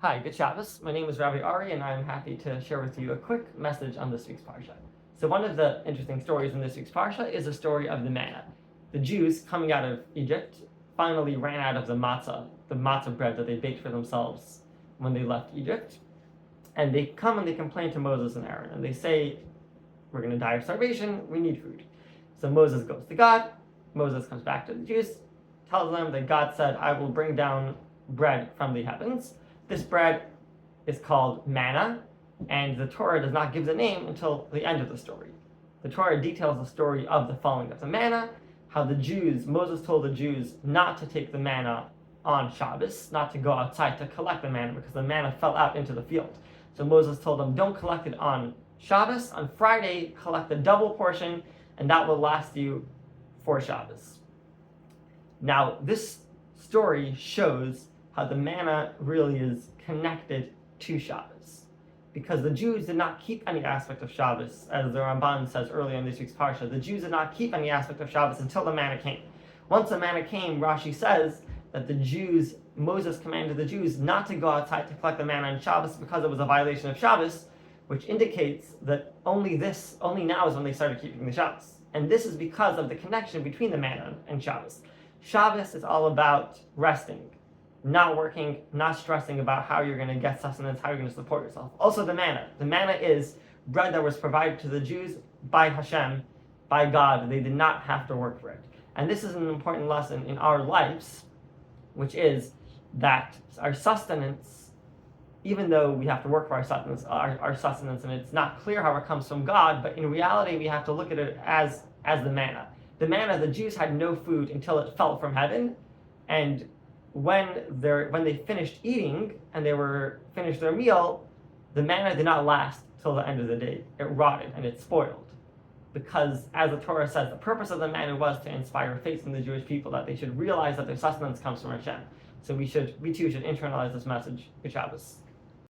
Hi, good Shabbos. My name is Rabbi Ari, and I'm happy to share with you a quick message on this week's parsha. So one of the interesting stories in this week's parsha is the story of the manna. The Jews coming out of Egypt finally ran out of the matzah bread that they baked for themselves when they left Egypt. And they come and they complain to Moses and Aaron, and they say, we're going to die of starvation, we need food. So Moses goes to God, Moses comes back to the Jews, tells them that God said, I will bring down bread from the heavens. This bread is called manna, and the Torah does not give the name until the end of the story. The Torah details the story of the falling of the manna, how Moses told the Jews not to take the manna on Shabbos, not to go outside to collect the manna because the manna fell out into the field. So Moses told them, don't collect it on Shabbos. On Friday, collect a double portion, and that will last you for Shabbos. Now, this story shows how the manna really is connected to Shabbos. Because the Jews did not keep any aspect of Shabbos, as the Ramban says earlier in this week's parsha. The Jews did not keep any aspect of Shabbos until the manna came. Once the manna came, Rashi says that Moses commanded the Jews not to go outside to collect the manna on Shabbos because it was a violation of Shabbos, which indicates that only now is when they started keeping the Shabbos. And this is because of the connection between the manna and Shabbos. Shabbos is all about resting, not working, not stressing about how you're going to get sustenance, how you're going to support yourself. Also the manna. The manna is bread that was provided to the Jews by Hashem, by God. They did not have to work for it. And this is an important lesson in our lives, which is that our sustenance, even though we have to work for our sustenance, and it's not clear how it comes from God, but in reality we have to look at it as the manna. The manna, the Jews had no food until it fell from heaven, and when they finished eating and finished their meal, the manna did not last till the end of the day. It rotted and it spoiled. Because, as the Torah says, the purpose of the manna was to inspire faith in the Jewish people, that they should realize that their sustenance comes from Hashem. So we too should internalize this message. Good Shabbos.